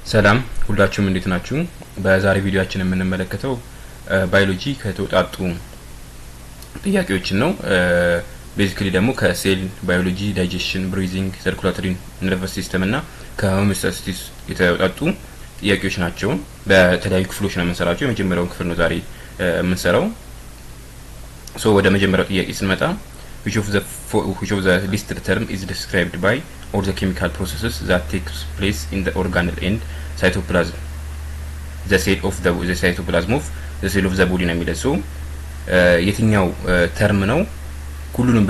ሰላም ሁላችሁም እንዴት ናችሁ? በዛሬ ቪዲዮአችን የምንመለከተው ባዮሎጂ ከተውጣጡ ጥያቄዎችን ነው። ቤዚካሊ ደግሞ ከሴል ባዮሎጂ፣ ዳይጀሽን፣ ብሪዚንግ፣ ሰርኩላቶሪ ነርቨስ ሲስተም እና ከሆሚዮስታሲስ የተውጣጡ ጥያቄዎች ናቸው። በተለያዩ ክፍሎች ነው የምንሰራቸው። የመጀመሪያውን ክፍል ነው ዛሬ የምንሰራው። ወደ መጀመሪያው ጥያቄ ስንመጣ which of the listed term is described by all the chemical processes that takes place in the organelle and cytoplasm, the cell of the cytoplasm of the cell of the body ነው የሚለው። የትኛው ተርም ነው ሁሉንም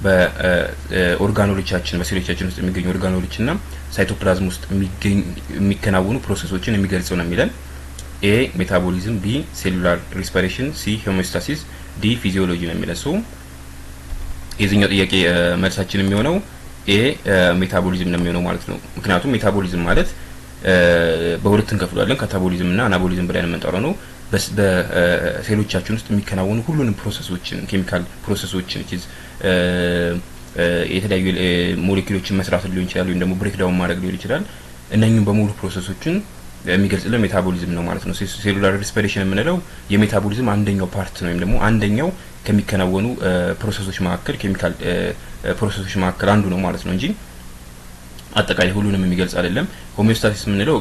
በኦርጋኖሎቻችን በሴሎቻችን ውስጥ የሚገኙ ኦርጋኖሎችና ሳይቶፕላዝም ውስጥ የሚከናወኑ ፕሮሰሶችን የሚገልጸው ነው የሚለን። ኤ ሜታቦሊዝም፣ ቢ ሴሉላር ሪስፓይሬሽን፣ ሲ ሆሚዮስታሲስ፣ ዲ ፊዚዮሎጂ ነው የሚለው። የዚህኛው ጥያቄ መልሳችን የሚሆነው ኤ ሜታቦሊዝም ነው የሚሆነው ማለት ነው። ምክንያቱም ሜታቦሊዝም ማለት በሁለት እንከፍለዋለን፣ ካታቦሊዝም እና አናቦሊዝም ብለን የምንጠራው ነው። በሴሎቻችን ውስጥ የሚከናወኑ ሁሉንም ፕሮሰሶችን ኬሚካል ፕሮሰሶችን የተለያዩ ሞሌኪውሎችን መስራት ሊሆን ይችላል፣ ወይም ደግሞ ብሬክዳውን ማድረግ ሊሆን ይችላል። እነኚህን በሙሉ ፕሮሰሶችን የሚገልጽልን ሜታቦሊዝም ነው ማለት ነው። ሴሉላር ሪስፓይሬሽን የምንለው የሜታቦሊዝም አንደኛው ፓርት ነው፣ ወይም ደግሞ አንደኛው ከሚከናወኑ ፕሮሰሶች መካከል ኬሚካል ፕሮሰሶች መካከል አንዱ ነው ማለት ነው እንጂ አጠቃላይ ሁሉንም የሚገልጽ አይደለም። ሆሚዮስታሲስ የምንለው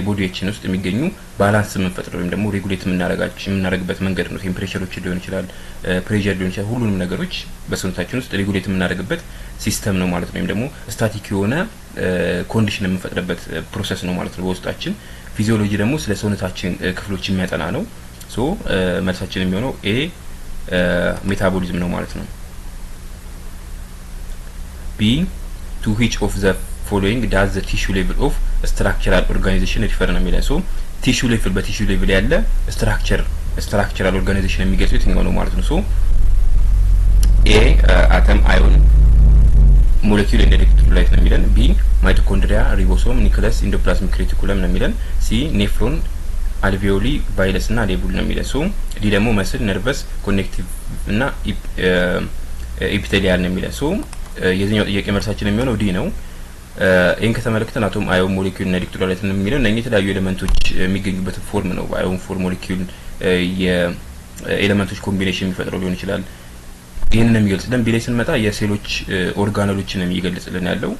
ቦዲያችን ውስጥ የሚገኙ ባላንስ የምንፈጥረው ወይም ደግሞ ሬጉሌት የምናደርግበት መንገድ ነው። ቴምፕሬቸሮችን ሊሆን ይችላል፣ ፕሬሸር ሊሆን ይችላል። ሁሉንም ነገሮች በሰውነታችን ውስጥ ሬጉሌት የምናደርግበት ሲስተም ነው ማለት ነው። ወይም ደግሞ ስታቲክ የሆነ ኮንዲሽን የምንፈጥርበት ፕሮሰስ ነው ማለት ነው በውስጣችን። ፊዚዮሎጂ ደግሞ ስለ ሰውነታችን ክፍሎች የሚያጠና ነው። መልሳችን የሚሆነው ኤ ሜታቦሊዝም ነው ማለት ነው። ቢ to which of the following does the tissue level of structural organization refer ነው የሚለው። ቲሹ ሌቭል በቲሹ ሌቭል ያለ ስትራክቸራል ኦርጋናይዜሽን የሚገልጽ የትኛው ነው ማለት ነው። ኤ አተም፣ አዮን፣ ሞለኪውል ኤንድ ኤሌክትሮላይት ነው የሚለን። ቢ ማይቶኮንድሪያ፣ ሪቦሶም፣ ኒውክለስ፣ ኢንዶፕላዝሚክ ሬቲኩለም ነው የሚለን። ሲ ኔፍሮን፣ አልቬኦሊ፣ ቫይለስ እና ሌቡል ነው የሚለን። ዲ ደግሞ መስል፣ ነርቨስ፣ ኮኔክቲቭ እና ኢፒቴሊያል ነው የሚለን። የዚህኛው ጥያቄ መልሳችን የሚሆነው ዲ ነው። ይህን ከተመለከተን አቶም፣ አዮን፣ ሞሌኪውል እና ኤሌክትሮላይት ነው የሚለው እነኚህ የተለያዩ ኤሌመንቶች የሚገኙበት ፎርም ነው። አዮን ፎርም፣ ሞሌኪውል የኤሌመንቶች ኮምቢኔሽን የሚፈጥረው ሊሆን ይችላል። ይህንን የሚገልጽልን። ቢ ላይ ስንመጣ የሴሎች ኦርጋኖሎችን የሚገልጽልን ያለው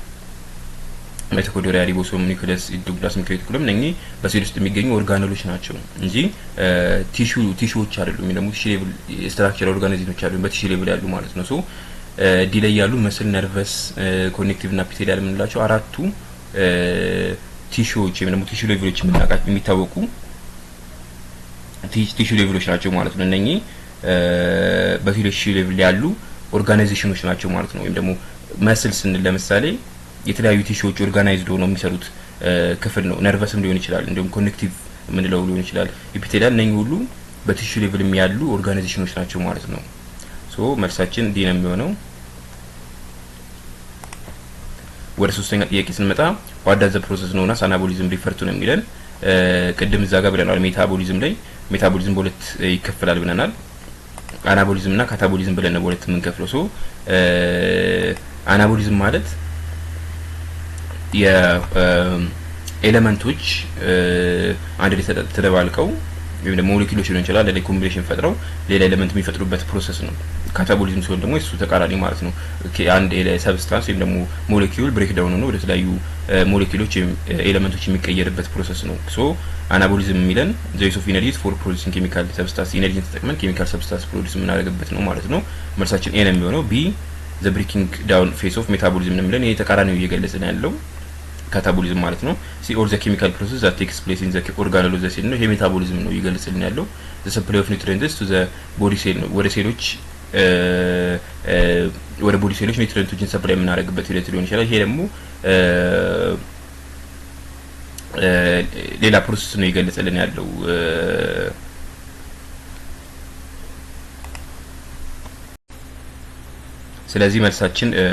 ማይቶኮንድሪያ፣ ሪቦሶም፣ ኒውክለስ፣ ኢንዶፕላዝሚክ ሬቲኩለም እነኚህ በሴል ውስጥ የሚገኙ ኦርጋኖሎች ናቸው እንጂ ቲሹዎች አይደሉም። ወይም ደግሞ ቲሹ ሌቭል ስትራክቸራል ኦርጋኒዝሞች አሉ በቲሹ ሌቭል ያሉ ማለት ነው። ዲ ላይ ያሉ መስል፣ ነርቨስ፣ ኮኔክቲቭ እና ኢፒቴሊያል የምንላቸው አራቱ ቲሹዎች ወይም ደግሞ ቲሹ ሌቭሎች የሚታወቁ ቲሹ ሌቭሎች ናቸው ማለት ነው። እነኚህ በቲሹ ሌቭል ያሉ ኦርጋናይዜሽኖች ናቸው ማለት ነው። ወይም ደግሞ መስል ስንል ለምሳሌ የተለያዩ ቲሹዎች ኦርጋናይዝድ ሆነው የሚሰሩት ክፍል ነው። ነርቨስም ሊሆን ይችላል፣ እንዲሁም ኮኔክቲቭ የምንለው ሊሆን ይችላል፣ ኢፒቴሊያል። እነኚህ ሁሉ በቲሹ ሌቭል ያሉ ኦርጋናይዜሽኖች ናቸው ማለት ነው። መልሳችን ዲ ነው የሚሆነው። ወደ ሶስተኛ ጥያቄ ስንመጣ what does the process known as anabolism refer to ነው የሚለን። ቅድም እዛ ጋር ብለናል ሜታቦሊዝም ላይ ሜታቦሊዝም በሁለት ይከፈላል ብለናል። አናቦሊዝም እና ካታቦሊዝም ብለን ነው በሁለት የምንከፍለው። አናቦሊዝም ማለት የኤሌመንቶች አንድ ላይ ተደባልቀው ወይም ደግሞ ሞሌኪውሎች ሊሆን ይችላል ለሌላ ኮምቢኔሽን ፈጥረው ሌላ ኤሌመንት የሚፈጥሩበት ፕሮሰስ ነው። ካታቦሊዝም ሲሆን ደግሞ እሱ ተቃራኒ ማለት ነው። አንድ ሰብስታንስ ወይም ደግሞ ሞሌኪውል ብሬክ ዳውን ሆኖ ወደ ተለያዩ ሞሌኪውሎች ወይም ኤሌመንቶች የሚቀየርበት ፕሮሰስ ነው። አናቦሊዝም የሚለን ዘ ዩዝ ኦፍ ኢነርጂ ፎር ፕሮዲዩሲንግ ኬሚካል ሰብስታንስ ኢነርጂን ተጠቅመን ኬሚካል ሰብስታንስ ፕሮዲዩስ የምናደርግበት ነው ማለት ነው። መልሳችን ኤ ነው የሚሆነው። ቢ ዘ ብሬኪንግ ዳውን ፌስ ኦፍ ሜታቦሊዝም ነው የሚለን። ይሄ ተቃራኒው እየገለጸን ያለው ካታቦሊዝም ማለት ነው። ሲ ኦል ዘ ኬሚካል ፕሮሰስ ዛት ቴክስ ፕሌስ ኢን ዘ ኦርጋኖል ኦፍ ዘ ሴል ነው። ይሄ ሜታቦሊዝም ነው እየገለጸልን ያለው። ዘ ሰፕላይ ኦፍ ኒውትሪየንትስ ቱ ዘ ቦዲ ሴል ነው። ወደ ቦዲ ሴሎች ኒውትሪየንቶችን ሰፕላይ የምናደርግበት ሂደት ሊሆን ይችላል። ይሄ ደግሞ ሌላ ፕሮሰስ ነው እየገለጸልን ያለው። ስለዚህ መልሳችን ኤ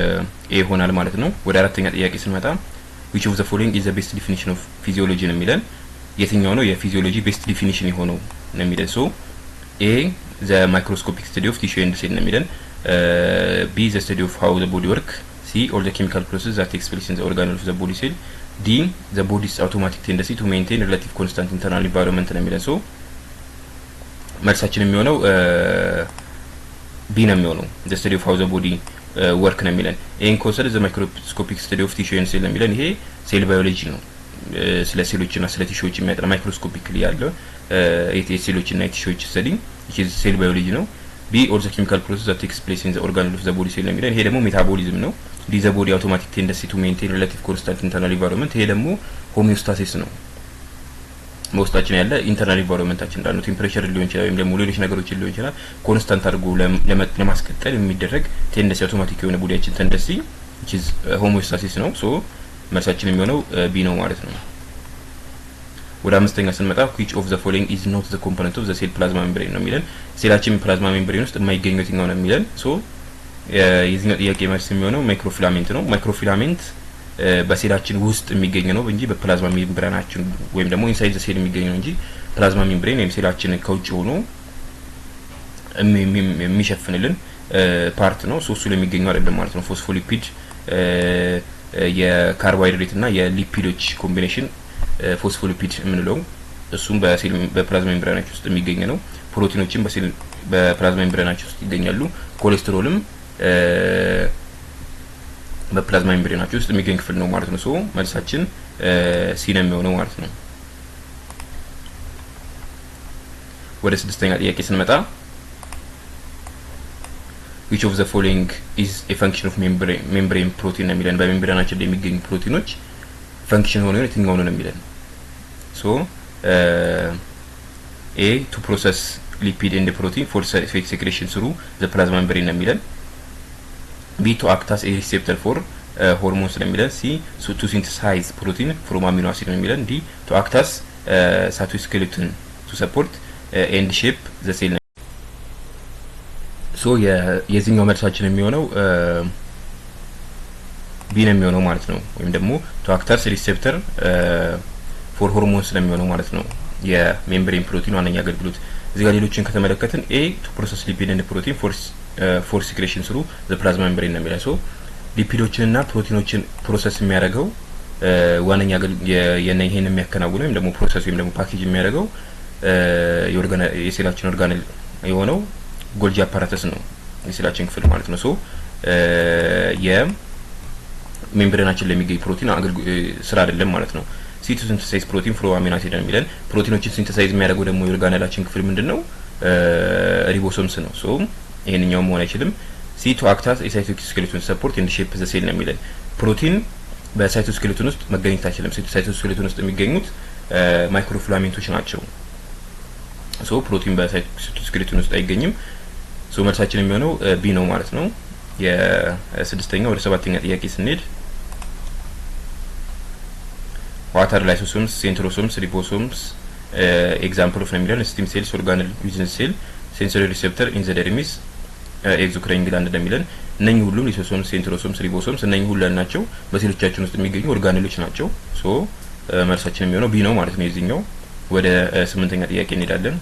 ይሆናል ማለት ነው። ወደ አራተኛ ጥያቄ ስንመጣ which of the following is the best definition of physiology ነው የሚለን። የትኛው ነው የፊዚዮሎጂ ቤስት ዲፊኒሽን የሆነው ነው የሚለን። ኤ the microscopic study of tissue and cell ነው የሚለን። B the study of how the body work። C all the chemical processes that takes place in the organelle of the body cell። ዲ the body's automatic tendency to maintain relative constant internal environment ነው የሚለን። ሶ መልሳችን የሚሆነው ቢ ነው የሚሆነው the study of how the body work ነው የሚለን። ይሄን ኮንሰል the microscopic study of tissue and cell ነው የሚለን። ይሄ ሴል ባዮሎጂ ነው። ስለ ሴሎችና ስለ ቲሹዎች የሚያጠና ማይክሮስኮፒክሊ ያለው የሴሎችና የቲሹዎች ስተዲ which is ሴል ባዮሎጂ ነው። ቢ or the chemical process that takes place in the organelle of the body cell ነው የሚለን። ይሄ ደግሞ ሜታቦሊዝም ነው። ዲ the body automatic tendency to maintain relative constant internal environment ይሄ ደግሞ ሆሚዮስታሲስ ነው። በውስጣችን ያለ ኢንተርናል ኢንቫይሮንመንታችን እንዳለው ቴምፕሬቸር ሊሆን ይችላል ወይም ደግሞ ሌሎች ነገሮችን ሊሆን ይችላል ኮንስታንት አድርጎ ለማስቀጠል የሚደረግ ቴንደንሲ አውቶማቲክ የሆነ ቦዲያችን ቴንደንሲ which is ሆሚዮስታሲስ ነው። ሶ መልሳችን የሚሆነው ቢ ነው ማለት ነው። ወደ አምስተኛ ስንመጣ which of the following is not the component of the cell plasma membrane ነው የሚለን። ሴላችን ፕላዝማ ሜምብሬን ውስጥ የማይገኘው የትኛው ነው የሚለን። ሶ የዚህኛው ጥያቄ መልስ የሚሆነው ማይክሮፊላሜንት ነው። ማይክሮፊላሜንት በሴላችን ውስጥ የሚገኝ ነው እንጂ በፕላዝማ ሜምብሬናችን ወይም ደግሞ ኢንሳይድ ዘ ሴል የሚገኝ ነው እንጂ ፕላዝማ ሜምብሬን ወይም ሴላችን ከውጭ ሆኖ የሚሸፍንልን ፓርት ነው። ሶ እሱ ላይ የሚገኘው አይደለም ማለት ነው። ፎስፎሊፒድ የካርቦሃይድሬት እና የሊፒዶች ኮምቢኔሽን ፎስፎሊፒድ የምንለው እሱም በፕላዝማ ሜምብሬናችን ውስጥ የሚገኝ ነው። ፕሮቲኖችም በፕላዝማ ሜምብሬናችን ውስጥ ይገኛሉ። ኮሌስትሮልም በፕላዝማ ሜምብሬናችን ውስጥ የሚገኝ ክፍል ነው ማለት ነው። ሶ መልሳችን ሲ ነው የሚሆነው ማለት ነው። ወደ ስድስተኛ ጥያቄ ስንመጣ which of the following is a function of membrane protein ነው የሚለን። በሜምብሬናችን ላይ የሚገኙ ፕሮቲኖች ፈንክሽን ሆነው የትኛው ነው የሚለን። ሶ ኤ to process lipid and protein for secretion through the plasma membrane ነው የሚለን። ቢ to act as a receptor for hormones ነው የሚለን። ሲ to synthesize protein from amino acid ነው የሚለን። ዲ to act as cytoskeleton to support and shape the cell ነው። ሶ የዚህኛው መልሳችን የሚሆነው ቢ ነው የሚሆነው ማለት ነው። ወይም ደግሞ to act as receptor for hormones ነው የሚሆነው ማለት ነው። የሜምብሬን ፕሮቲን ዋነኛ አገልግሎት እዚህ ጋር ሌሎችን ከተመለከትን ኤ to process lipid and protein for secretion through the plasma membrane ነው የሚለው። ሶ ሊፒዶችንና ፕሮቲኖችን ፕሮሰስ የሚያደርገው ዋነኛ ይሄን የሚያከናውነው ወይም ደግሞ ፕሮሰስ ወይም ደግሞ ፓኬጅ የሚያደርገው የሴላችን ኦርጋኔል የሆነው ጎልጂ አፓራተስ ነው የሴላችን ክፍል ማለት ነው። ሶ የሜምብሬናችን ለሚገኝ ፕሮቲን ስራ አይደለም ማለት ነው። ሲ to synthesize protein from amino acid ነው የሚለን። ፕሮቲኖችን ሲንተሳይዝ የሚያደርገው ደግሞ የኦርጋኔላችን ክፍል ምንድነው? ሪቦሶምስ ነው። ሶ ይሄንኛው መሆን አይችልም። ሲ to act as a cytoskeleton support and shape the cell ነው የሚለን። ፕሮቲን በሳይቶስኬሌቶን ውስጥ መገኘት አይችልም። ሳይቶስኬሌቶን ውስጥ የሚገኙት ማይክሮፊላሜንቶች ናቸው። ሶ ፕሮቲን በሳይቶስኬሌቶን ውስጥ አይገኝም። ሶ መልሳችን የሚሆነው ቢ ነው ማለት ነው። የስድስተኛ ወደ ሰባተኛ ጥያቄ ስንሄድ what are lysosomes, centrosomes, ribosomes example of ነው የሚለን። stem cells, organelle within cell, sensory receptor in the dermis, exocrine gland ነው የሚለን። እነኚህ ሁሉም ሊሶሶምስ፣ ሴንትሮሶምስ፣ ሪቦሶምስ እነኚህ ሁሉ ናቸው በሴሎቻችን ውስጥ የሚገኙ ኦርጋኔሎች ናቸው። ሶ መልሳችን የሚሆነው ቢ ነው ማለት ነው የዚህኛው። ወደ ስምንተኛ ጥያቄ እንሄዳለን።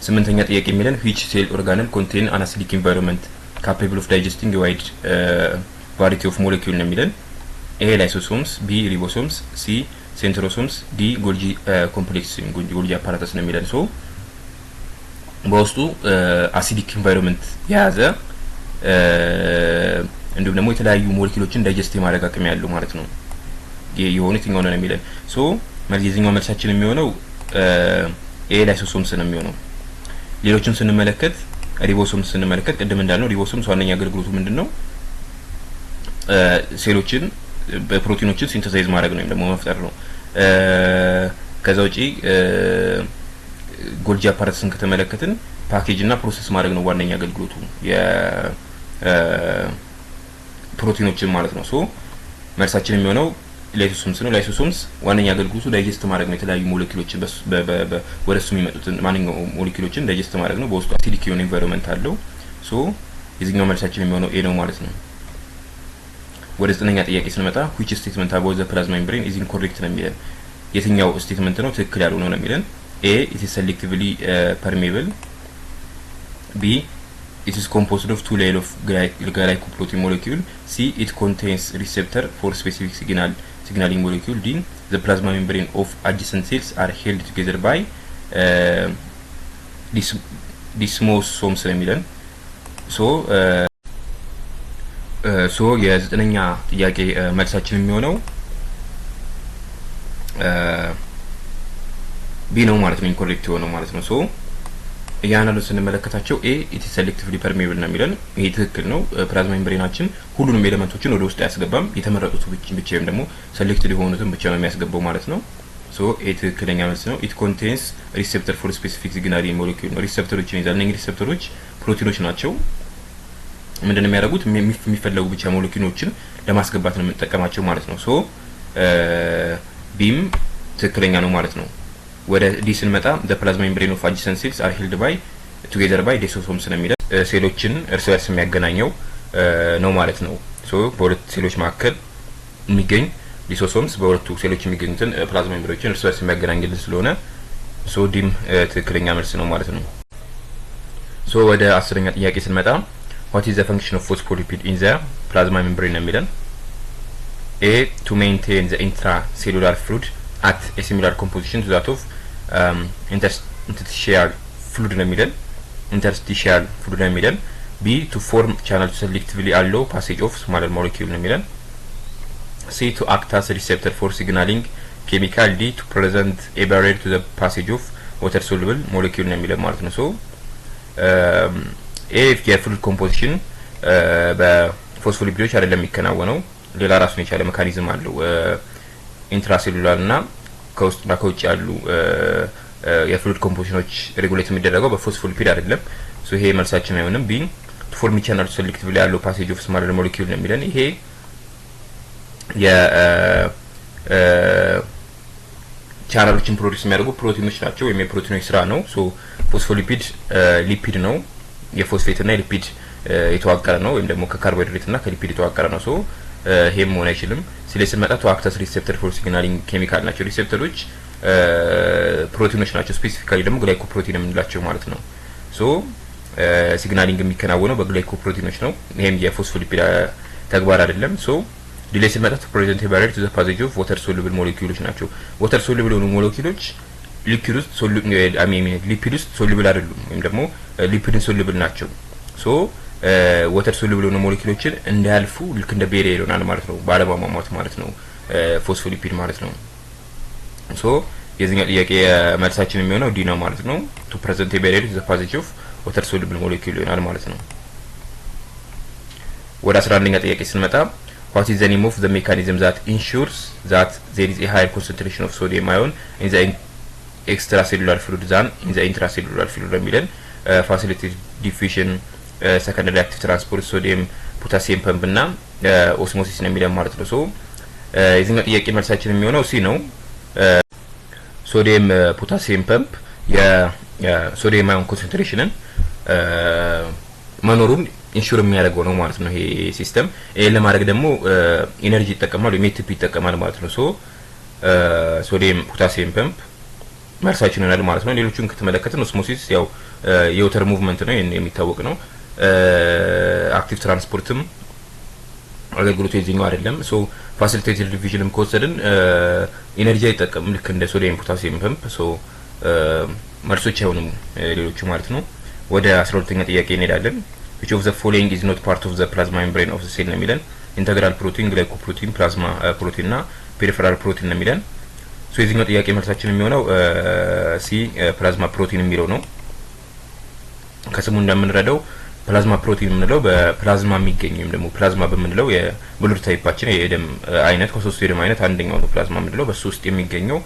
ስምንተኛ ጥያቄ የሚለን which cell organelle contain an acidic environment capable of digesting a wide variety of molecule ነው የሚለን። ኤ ላይሶሶምስ፣ ቢ ሪቦሶምስ፣ ሲ ሴንትሮሶምስ፣ ዲ ጎልጂ ኮምፕሌክስ ጎልጂ አፓራተስ ነው የሚለን። ሶ በውስጡ አሲዲክ ኢንቫይሮንመንት የያዘ እንዲሁም ደግሞ የተለያዩ ሞለኪውሎችን ዳይጀስት የማድረግ አቅም ያለው ማለት ነው የሆነ የትኛው ነው የሚለን። ሶ የዚህኛው መልሳችን የሚሆነው ኤ ላይሶሶምስ ነው የሚሆነው። ሌሎችን ስንመለከት ሪቦሶምስ ስንመለከት ቅድም እንዳልነው ሪቦሶምስ ዋነኛ አገልግሎቱ ምንድነው? ሴሎችን በፕሮቲኖችን ሲንተሳይዝ ማድረግ ነው ወይም ደግሞ መፍጠር ነው። ከዛ ውጪ ጎልጂ አፓራተስን ከተመለከትን ፓኬጅ እና ፕሮሰስ ማድረግ ነው ዋነኛ አገልግሎቱ የፕሮቲኖችን ማለት ነው። ሶ መልሳችን የሚሆነው ላይሶሶምስ ነው። ላይሶሶምስ ዋነኛ አገልግሎቱ ዳይጀስት ማድረግ ነው። የተለያዩ ሞለኪውሎችን ወደሱ የሚመጡትን ማንኛውም ሞለኪውሎችን ዳይጀስት ማድረግ ነው። በውስጡ አሲዲክ የሆነ ኢንቫይሮንመንት አለው። ሶ የዚህኛው መልሳችን የሚሆነው ኤ ነው ማለት ነው። ወደ 9ኛ ጥያቄ ስንመጣ which statement about the plasma membrane is incorrect ነው የሚለን። የትኛው ስቴትመንት ነው ትክክል ያልሆነው ነው የሚለን? A it is selectively permeable, B it is composed of two layers of glycoprotein molecule, C it contains receptor for specific signaling molecule, D the plasma membrane of adjacent cells are held together by desmosomes ነው የሚለን። ሶ የ9ኛ ጥያቄ መልሳችን የሚሆነው ቢ ነው ማለት ነው። ኢንኮሬክት የሆነው ማለት ነው። ሶ እያንዳንዱን ስንመለከታቸው ኤ ኢት ኢዝ ሴሌክቲቭሊ ፐርሜብል ነው የሚለን። ይሄ ትክክል ነው። ፕላዝማ ሜምብሬናችን ሁሉንም ኤሌመንቶችን ወደ ውስጥ አያስገባም። የተመረጡት ብቻ ወይም ደግሞ ሴሌክትድ የሆኑትን ብቻ ነው የሚያስገባው ማለት ነው። ሶ ኤ ትክክለኛ መልስ ነው። ኢት ኮንቴንስ ሪሴፕተር ፎር ስፔሲፊክ ሲግናሊንግ ሞለኪውል ነው። ሪሴፕተሮችን ይዛል። እነዚህ ሪሴፕተሮች ፕሮቲኖች ናቸው። ምንድነው የሚያደርጉት? የሚፈለጉ ብቻ ሞለኪውሎችን ለማስገባት ነው የምንጠቀማቸው ማለት ነው። ሶ ቢም ትክክለኛ ነው ማለት ነው። ወደ ዲ ስንመጣ the plasma membrane of adjacent cells are held by together by desmosomes ነው የሚለው። ሴሎችን እርስ በርስ የሚያገናኘው ነው ማለት ነው። ሶ በሁለት ሴሎች መካከል የሚገኝ ሊሶሶምስ በሁለቱ ሴሎች የሚገኙትን ፕላዝማ ሜምብሬኖችን እርስ በርስ የሚያገናኝልን ስለሆነ ሶ ዲም ትክክለኛ መልስ ነው ማለት ነው። ሶ ወደ 10ኛ ጥያቄ ስንመጣ what is the function of phospholipid in the plasma membrane ነው የሚለን። A to maintain the intracellular fluid at a similar composition to that of interstitial fluid ነው የሚለን። interstitial fluid ነው የሚለን። B to form channel to selectively allow passage of smaller molecule ነው የሚለን። C to act as a receptor for signaling chemical. D to present a barrier to the passage of water soluble molecule ነው የሚለን ማለት ነው። ሶ ኤ የፍሉድ ኮምፖዚሽን በፎስፎሊፒዶች አይደለም የሚከናወነው፣ ሌላ ራሱን የቻለ ሜካኒዝም አለው። ኢንትራሴሉላር እና ከውስጥና ከውጭ ያሉ የፍሉድ ኮምፖዚሽኖች ሬጉሌት የሚደረገው በፎስፎሊፒድ አይደለም። ሶ ይሄ መልሳችን አይሆንም። ቢ ቱ ፎርም ቻናል ሴሌክቲቭሊ ያለው ፓሴጅ ኦፍ ስማለር ሞለኪውል ነው የሚለን። ይሄ ቻናሎችን ፕሮዲዩስ የሚያደርጉ ፕሮቲኖች ናቸው ወይም የፕሮቲኖች ስራ ነው። ሶ ፎስፎሊፒድ ሊፒድ ነው፣ የፎስፌት እና የሊፒድ የተዋቀረ ነው፣ ወይም ደግሞ ከካርቦሃይድሬት እና ከሊፒድ የተዋቀረ ነው። ሶ ይሄም መሆን አይችልም። ስለዚህ ስንመጣ ቱ አክት አስ ሪሴፕተር ፎር ሲግናሊንግ ኬሚካል ናቸው። ሪሴፕተሮች ፕሮቲኖች ናቸው፣ ስፔሲፊካሊ ደግሞ ግላይኮፕሮቲን የምንላቸው ማለት ነው። ሶ ሲግናሊንግ የሚከናወነው በግላይኮፕሮቲኖች ነው። ይሄም የፎስፎሊፒድ ተግባር አይደለም። ሶ ዲሌይ ስንመጣ ቱ ፕሬዘንት ባሪየር ቱ ዘ ፓሴጅ ኦፍ ዋተር ሶሉብል ሞለኪውሎች ናቸው። ዋተር ሶሉብል የሆኑ ሞለኪውሎች ሊፒድ ውስጥ ሶሉብል አይደሉም፣ ወይም ደግሞ ሊፒድን ሶሉብል ናቸው። ሶ ዋተር ሶሉብል የሆኑ ሞለኪውሎችን እንዳያልፉ ልክ እንደ ቤሪየር ይሆናል ማለት ነው፣ ባለማሟሟት ማለት ነው ፎስፎሊፒድ ማለት ነው። ሶ የዚህኛው ጥያቄ መልሳችን የሚሆነው ዲ ነው ማለት ነው። ቱ ፕሬዘንት ባሪየር ቱ ዘ ፓሴጅ ኦፍ ዋተር ሶሉብል ሞለኪውል ይሆናል ማለት ነው። ወደ 11ኛ ጥያቄ ስንመጣ what is the name of the mechanism that ensures that there is a higher concentration of sodium ion in the extracellular fluid than in the intracellular fluid የሚለን facilitated diffusion, secondary active transport, sodium potassium pump እና ኦስሞሲስ ነው የሚለን ማለት ነው። ሶ የዚህኛው ጥያቄ መልሳችን የሚሆነው ሲ ነው። ሶዲየም ፖታሲየም ፐምፕ የሶዲየም አዮን ኮንሰንትሬሽንን መኖሩን ኢንሹር የሚያደርገው ነው ማለት ነው ይሄ ሲስተም። ይሄን ለማድረግ ደግሞ ኢነርጂ ይጠቀማል ወይም ኤቲፒ ይጠቀማል ማለት ነው። ሶ ሶዲየም ፖታሲየም ፐምፕ መልሳችን ይሆናል ማለት ነው። ሌሎቹን ከተመለከትን ኦስሞሲስ ያው የወተር ሙቭመንት ነው የሚታወቅ ነው። አክቲቭ ትራንስፖርትም አገልግሎቱ የዚህኛው አይደለም። ሶ ፋሲሊቴትድ ዲቪዥንም ከወሰድን ኢነርጂ አይጠቀምም ልክ እንደ ሶዲየም ፖታሲየም ፐምፕ። ሶ መልሶች አይሆኑም ሌሎቹ ማለት ነው። ወደ 12ኛ ጥያቄ እንሄዳለን። which of the following is not part of the plasma membrane of the cell ነው የሚለን። ኢንተግራል ፕሮቲን፣ ግላይኮፕሮቲን፣ ፕላዝማ ፕሮቲን እና ፔሪፌራል ፕሮቲን ነው የሚለን። ሶ የዚህኛው ጥያቄ መልሳችን የሚሆነው ሲ ፕላዝማ ፕሮቲን የሚለው ነው። ከስሙ እንደምንረዳው ፕላዝማ ፕሮቲን የምንለው በፕላዝማ የሚገኝ ወይም ደግሞ ፕላዝማ በምንለው የብሉድ ታይፓችን የደም አይነት ከሶስቱ የደም አይነት አንደኛው ነው ፕላዝማ የምንለው። በሱ ውስጥ የሚገኘው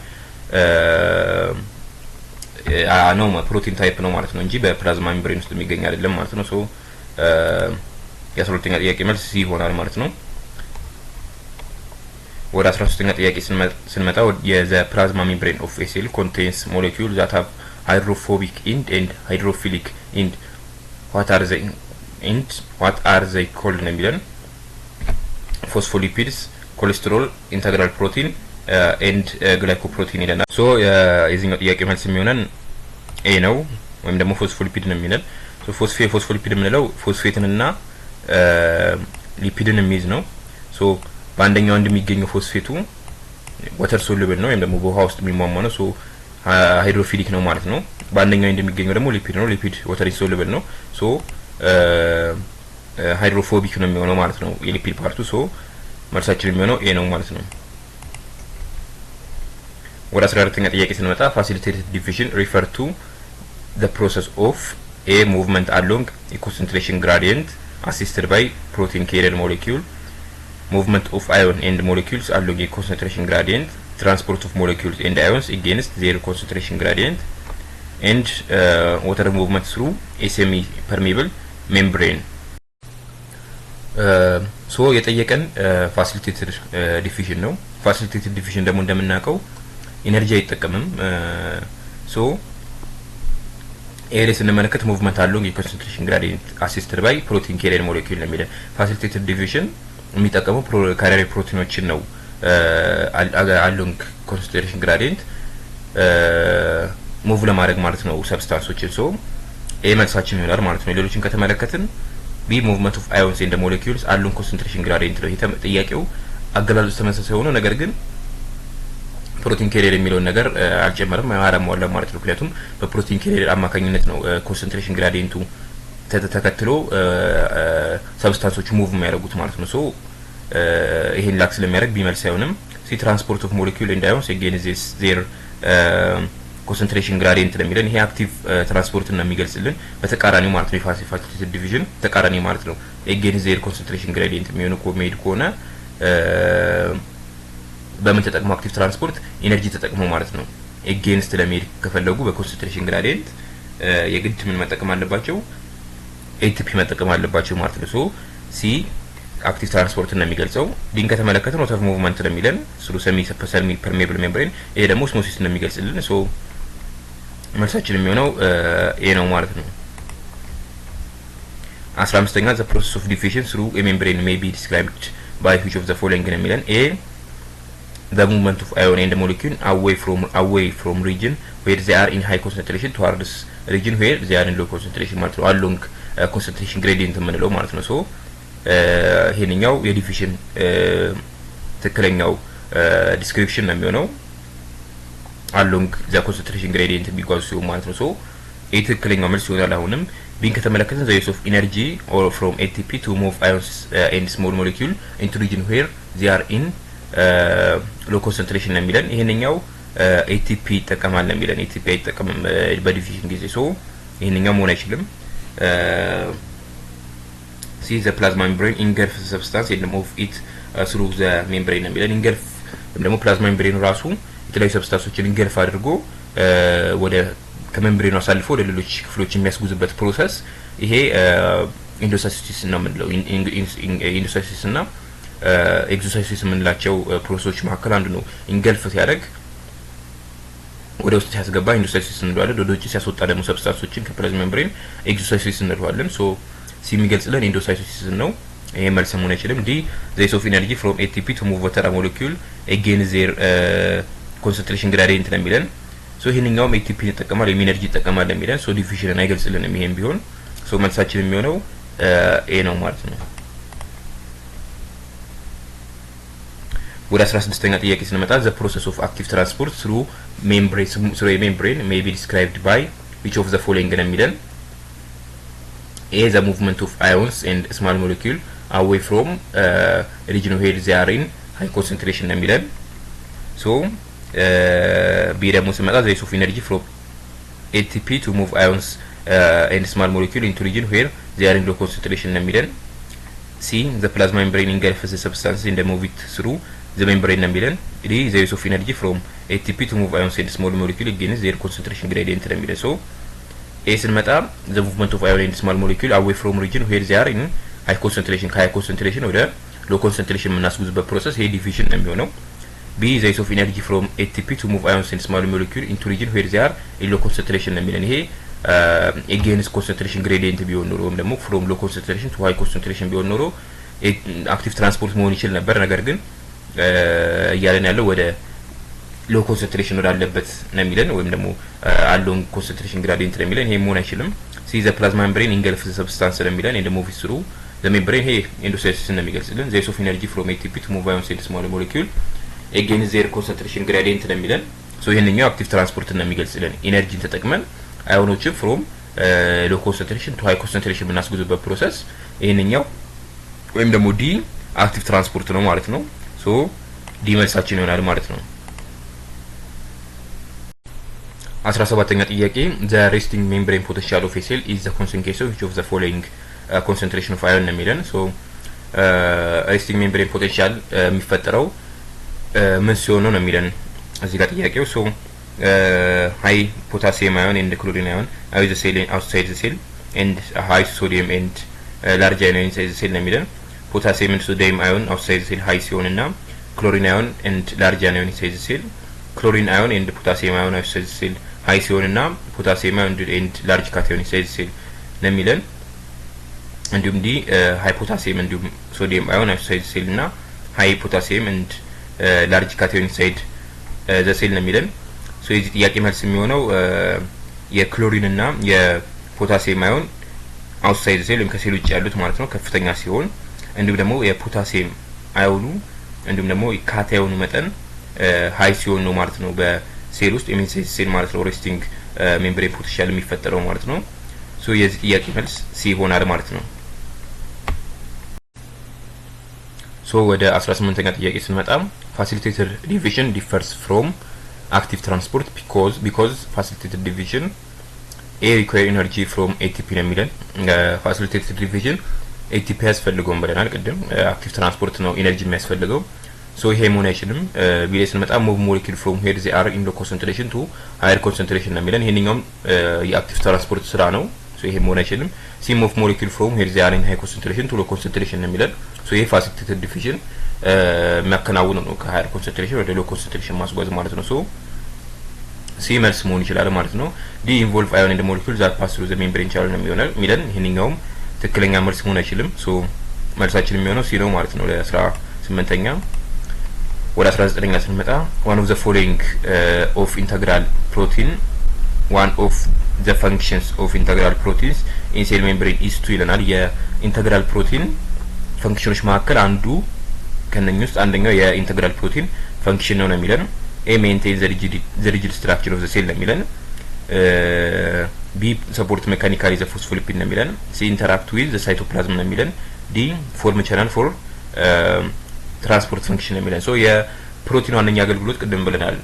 ነው ፕሮቲን ታይፕ ነው ማለት ነው እንጂ በፕላዝማ ሜምብሬን ውስጥ የሚገኝ አይደለም ማለት ነው። ሶ የ12ኛ ጥያቄ መልስ ሲ ይሆናል ማለት ነው። ወደ 13ኛ ጥያቄ ስንመጣ የዘ ፕላዝማ ሜምብሬን ኦፍ ኤ ሴል ኮንቴንስ ሞለኪውል ዛት ሃቭ ሃይድሮፎቢክ ኢንድ ኤንድ ሃይድሮፊሊክ ኢንድ what are they called ነው የሚለን ፎስፎሊፒድስ ኮሌስትሮል ኢንተግራል ፕሮቲን ኤንድ ግላይኮፕሮቲን ይለናል። ሶ የዚህኛው ጥያቄ መልስ የሚሆነን ኤ ነው ወይም ደግሞ ፎስፎሊፒድ ነው የሚለን። ሶ ፎስፎሊፒድ የምንለው ፎስፌትንና ሊፒድን የሚይዝ ነው። ሶ በአንደኛው እንደሚገኘው ፎስፌቱ ወተር ሶሉብል ነው ወይም ደግሞ በውሃ ውስጥ የሚሟሟ ነው። ሶ ሃይድሮፊሊክ ነው ማለት ነው። በአንደኛው እንደሚገኘው ደግሞ ሊፒድ ነው። ሊፒድ ወተር ኢንሶሉብል ነው። ሶ ሃይድሮፎቢክ ነው የሚሆነው ማለት ነው የሊፒድ ፓርቱ። ሶ መልሳችን የሚሆነው ኤ ነው ማለት ነው። ወደ 14ኛ ጥያቄ ስንመጣ ፋሲሊቴትድ ዲቪዥን ሪፈር ቱ the process of a movement along a concentration gradient assisted by protein carrier molecule, movement of ion and molecules along a concentration gradient, transport of molecules and ions against their concentration gradient, and water movement through a semi-permeable membrane. ሶ የጠየቀን ፋሲሊቴትድ ዲፊዥን ነው። ፋሲሊቴትድ ዲፊዥን ደግሞ እንደምናውቀው ኢነርጂ አይጠቀምም። ሶ ኤሬ ስንመለከት ሙቭመንት አለው የኮንሰንትሬሽን ግራዲየንት አሲስትድ ባይ ፕሮቲን ካሪየር ሞለኪውል ነው የሚለው። ፋሲሊቴትድ ዲቪዥን የሚጠቀመው ካሪየር ፕሮቲኖችን ነው አሎንግ ኮንሰንትሬሽን ግራዲየንት ሙቭ ለማድረግ ማለት ነው ሰብስታንሶችን። ሶ ኤ መልሳችን ይሆናል ማለት ነው። ሌሎችን ከተመለከትን ቢ ሙቭመንት ኦፍ አዮንስ ኤንድ ሞለኪውልስ አሎንግ ኮንሰንትሬሽን ግራዲየንት ነው። ጥያቄው አገላለጹ ተመሳሳይ ሆኖ ነገር ግን ፕሮቲን ካሪየር የሚለውን ነገር አልጨመረም አያራማውላ ማለት ነው። ምክንያቱም በፕሮቲን ካሪየር አማካኝነት ነው ኮንሰንትሬሽን ግራዲየንቱ ተከትሎ ሰብስታንሶቹ ሙቭ የሚያደርጉት ማለት ነው። ሶ ይሄን ላክስ ለሚያደርግ ቢመልስ አይሆንም። ሲ ትራንስፖርት ኦፍ ሞለኪውል ኤንድ አዮንስ አጌን ዜር ኮንሰንትሬሽን ግራዲየንት ለሚለን ይሄ አክቲቭ ትራንስፖርት ነው የሚገልጽልን በተቃራኒው ማለት ነው። ፋሲሊቴትድ ዲቪዥን ተቃራኒ ማለት ነው። አጌን ዜር ኮንሰንትሬሽን ግራዲየንት የሚሆነው ኮሜድ ከሆነ በምን ተጠቅሞ አክቲቭ ትራንስፖርት ኢነርጂ ተጠቅሞ ማለት ነው። ኤጌንስት ለመሄድ ከፈለጉ በኮንሰንትሬሽን ግራዲየንት የግድ ምን መጠቀም አለባቸው? ኤቲፒ መጠቀም አለባቸው ማለት ነው። ሶ ሲ አክቲቭ ትራንስፖርት ነው የሚገልጸው። ዲን ከተመለከተን ኦተር ሙቭመንት ነው የሚለን ስሩ ሰሚ ፐርሜብል ሜምብሬን። ይሄ ደግሞ ኦስሞሲስ ነው የሚገልጽልን። ሶ መልሳችን የሚሆነው ኤ ነው ማለት ነው። 15ኛ the process of diffusion through a membrane may be described by which of the following ነው የሚለን ኤ the movement of ion and molecule away from region where they are in high concentration towards region where they are in low concentration ማለት ነው። along concentration gradient የምንለው ማለት ነው። ሶ ይሄንኛው የዲፊዥን ትክክለኛው ዲስክሪፕሽን ነው የሚሆነው along the concentration gradient የሚጓዙ ሲሆን ማለት ነው። ሶ ይሄ ትክክለኛው መልስ ይሆናል። አሁንም ቢን ከተመለከተን the use of energy or from ATP to move ions and small molecule into region where they are in ሎ ኮንሰንትሬሽን ነው የሚለን። ይሄንኛው ኤቲፒ ይጠቀማል ነው የሚለን። ኤቲፒ አይጠቀምም በዲፊዥን ጊዜ። ሶ ይሄንኛው መሆን አይችልም። ሲ ዘ ፕላዝማ ሜምብሬን ኢንገርፍ ሰብስታንስ ኤንድ ሙቭ ኢት ስሩ ዘ ሜምብሬን ነው የሚለን። ኢንገርፍ ደግሞ ፕላዝማ ሜምብሬኑ ራሱ የተለያዩ ሰብስታንሶችን ኢንገርፍ አድርጎ ወደ ከሜምብሬኑ አሳልፎ ወደ ሌሎች ክፍሎች የሚያስጉዝበት ፕሮሰስ ይሄ ኢንዶሳይቶሲስ ነው የምንለው። ኢንዶሳይቶሲስ እና ኤግዞሳይቶሲስ የምንላቸው ፕሮሰሶች መካከል አንዱ ነው። ኢንገልፍ ሲያደርግ ወደ ውስጥ ሲያስገባ ኢንዶሳይቶሲስ እንለዋለን። ወደ ውጭ ሲያስወጣ ደግሞ ሰብስታንሶችን ከፕላዝማ ሜምብሬን ኤግዞሳይቶሲስ እንለዋለን። ሶ ሲሚገልጽልን ኢንዶሳይቶሲስ ነው። ይሄ መልስ መሆን አይችልም። ዲ ዘ ዩስ ኦፍ ኢነርጂ ፍሮም ኤቲፒ ቱ ሙቭ ወተር ሞለኪውል አጌን ዜር ኮንሰንትሬሽን ግራዲየንት ነው የሚለን። ሶ ይሄንኛውም ኤቲፒ ይጠቀማል ወይም ኢነርጂ ይጠቀማል የሚለን። ሶ ዲፊዥንን አይገልጽልንም ይሄን ቢሆን። ሶ መልሳችን የሚሆነው ኤ ነው ማለት ነው። ወደ 16ኛ ጥያቄ ስንመጣ the process of active transport through a membrane may be described by which of the following ነው የሚለን። A the movement of ions and small molecule away from region where they are in high concentration ነው የሚለን። ሶ B ደግሞ ስንመጣ the use of energy from ATP to move ions and small molecule into region where they are in low concentration ነው የሚለን። C the plasma membrane engulfs the substance and move it through the membrane ነው የሚለን። D the use of energy from ATP to move ions and small molecule against their concentration gradient ነው የሚለን። ሶ A ስንመጣ the movement of ion and small molecule away from region where they are in high concentration ከhigh concentration ወደ low concentration የምናስጉዝበት ፕሮሰስ ይሄ ዲፊዥን ነው የሚሆነው። B the use of energy from ATP to move ions and small molecule into region where they are in low concentration ነው የሚለን። ይሄ against concentration gradient ቢሆን ኖሮ ወይም ደግሞ from low concentration to high concentration ቢሆን ኖሮ አክቲቭ ትራንስፖርት መሆን ይችል ነበር። ነገር ግን እያለን ያለው ወደ ሎ ኮንሰንትሬሽን ወዳለበት ነው የሚለን ወይም ደግሞ አሎንግ ኮንሰንትሬሽን ግራዲየንት ነው የሚለን። ይሄ መሆን አይችልም። ሲ ዘ ፕላዝማ ሜምብሬን ኢንገልፍ ዘ ሰብስታንስ ነው የሚለን ኤንድ ሙቭስ ስሩ ዘ ሜምብሬን። ይሄ ኤንዶሳይቶሲስ ነው የሚገልጽልን። ዘ ዩስ ኦፍ ኤነርጂ ፍሮም ኤቲፒ ቱ ሙቭ አዮንስ ኤንድ ስሞል ሞለኪውል ኤጌንስት ዜር ኮንሰንትሬሽን ግራዲየንት ነው የሚለን። ሶ ይሄንኛው አክቲቭ ትራንስፖርት ነው የሚገልጽልን። ኤነርጂን ተጠቅመን አዮኖችን ፍሮም ሎ ኮንሰንትሬሽን ቱ ሃይ ኮንሰንትሬሽን ብናስጉዝበት ፕሮሰስ ይሄንኛው ወይም ደግሞ ዲ አክቲቭ ትራንስፖርት ነው ማለት ነው። ሶ ዲ መልሳችን ይሆናል ማለት ነው። 17ኛ ጥያቄ the resting membrane potential of a cell is the concentration of the following concentration of ion ነው የሚለን። ሶ resting membrane potential የሚፈጠረው ምን ሲሆን ነው የሚለን እዚህ ጋር ጥያቄው። ሶ high potassium ion and chlorine ion are the cell outside the cell and high sodium and large ion inside the cell ነው የሚለን። potassium and sodium ion outside the cell high ሲሆን እና chlorine ion and large ion inside the cell chlorine ion and potassium ion outside the cell high ሲሆን እና potassium ion and large cation inside the cell ነው የሚለን። እንዲሁም ዲ high potassium እንዲሁም sodium ion outside the cell እና high potassium and large cation inside the cell ነው የሚለን። ሶ የዚህ ጥያቄ መልስ የሚሆነው የክሎሪን እና የፖታሲየም አዮን አውትሳይድ ሴል ወይም ከሴል ውጭ ያሉት ማለት ነው ከፍተኛ ሲሆን እንዲሁም ደግሞ የፖታሲየም አዮኑ እንዲሁም ደግሞ የካታዮኑ መጠን ሃይ ሲሆን ነው ማለት ነው በሴል ውስጥ ኢንሳይድ ሴል ማለት ነው ሬስቲንግ ሜምብሬን ፖቴንሻል የሚፈጠረው ማለት ነው። ሶ የዚህ ጥያቄ መልስ ሲ ይሆናል ማለት ነው። ሶ ወደ 18ኛ ጥያቄ ስንመጣ ፋሲሊቴተድ ዲቪዥን ዲፈርስ ፍሮም active transport because facilitated division require energy from ATP ነው የሚለን። facilitated division ATP ያስፈልገውም ብለናል ቅድም። active transport ነው ኢነርጂ የሚያስፈልገው። ሶ ይሄ መሆን አይችልም። ቢሌስ ስንመጣ move molecule from where they are in low concentration to higher concentration ነው የሚለን። ይሄንኛውም የአክቲቭ ትራንስፖርት ስራ ነው። ሶ ይሄ መሆን አይችልም። see move molecule from where they are in high concentration to low concentration ነው የሚለን። ሶ ይሄ facilitated division የሚያከናውነው ነው ከሃየር ኮንሰንትሬሽን ወደ ሎ ኮንሰንትሬሽን ማስጓዝ ማለት ነው። ሶ ሲ መልስ መሆን ይችላል ማለት ነው። ዲ ኢንቮልቭ አዮን ኤንድ ሞለኪውል ዛት ፓስ ትሩ ዘ ሜምብሬን ቻናል ነው የሚለን። ይሄንኛውም ትክክለኛ መልስ መሆን አይችልም። ሶ መልሳችን የሚሆነው ሲ ነው ማለት ነው ለ18ኛ። ወደ 19ኛ ስንመጣ one of the following of integral protein one of the functions of integral proteins in cell membrane is to ይለናል። የኢንተግራል ፕሮቲን ፈንክሽኖች መካከል አንዱ ከነኝ ውስጥ አንደኛው የኢንተግራል ፕሮቲን ፈንክሽን ነው የሚለን። ኤ ሜንቴን ዘ ሪጂድ ስትራክቸር ኦፍ ዘ ሴል ነው የሚለን። ቢ ሰፖርት ሜካኒካሊ ዘ ፎስፎሊፒድ ነው የሚለን። ሲ ኢንተራክት ዊዝ ዘ ሳይቶፕላዝም ነው የሚለን። ዲ ፎርም ቻናል ፎር ትራንስፖርት ፈንክሽን ነው የሚለን። ሶ የፕሮቲን ዋነኛ አገልግሎት ቅድም ብለናል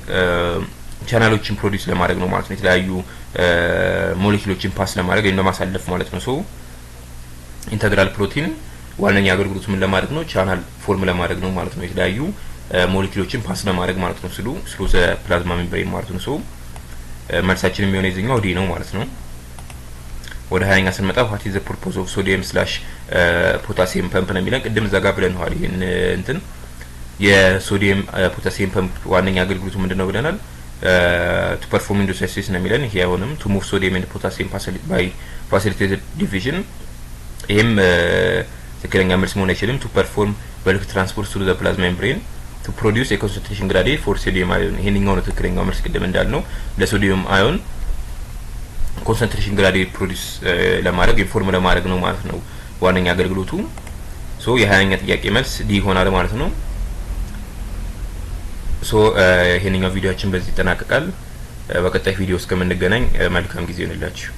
ቻናሎችን ፕሮዲዩስ ለማድረግ ነው ማለት ነው። የተለያዩ ሞለኪውሎችን ፓስ ለማድረግ ወይም ለማሳለፍ ማለት ነው። ሶ ኢንተግራል ፕሮቲን ዋነኛ አገልግሎቱ ምን ለማድረግ ነው? ቻናል ፎርም ለማድረግ ነው ማለት ነው። የተለያዩ ሞለኪውሎችን ፓስ ለማድረግ ማለት ነው ስሉ ዘ ፕላዝማ ሜምብሬን ማለት ነው። ሶ መልሳችን የሚሆነው የዚህኛው ዲ ነው ማለት ነው። ወደ 20ኛ ስንመጣ what is the purpose of sodium / potassium pump ነው የሚለን። ቅድም እዛ ጋር ብለናል። ይሄን እንትን የሶዲየም ፖታሲየም ፐምፕ ዋነኛ አገልግሎቱ ምንድነው ብለናል? to perform endocytosis ነው የሚለን። ይሄ አሁንም to move sodium and potassium by facilitated division ይሄም ትክክለኛ መልስ መሆን አይችልም። to perform bulk transport through the plasma membrane to produce a concentration gradient for sodium ion ይሄንኛው ነው ትክክለኛው መልስ ቅድም እንዳልነው ለሶዲየም አዮን ኮንሰንትሬሽን ግራዲየንት ፕሮዲዩስ ለማድረግ ኢንፎርም ለማድረግ ነው ማለት ነው ዋነኛ አገልግሎቱ። ሶ የ20ኛ ጥያቄ መልስ ዲ ይሆናል ማለት ነው። ሶ ይሄንኛው ቪዲዮአችን በዚህ ይጠናቀቃል። በቀጣይ ቪዲዮ እስከምንገናኝ መልካም ጊዜ ይሁንላችሁ።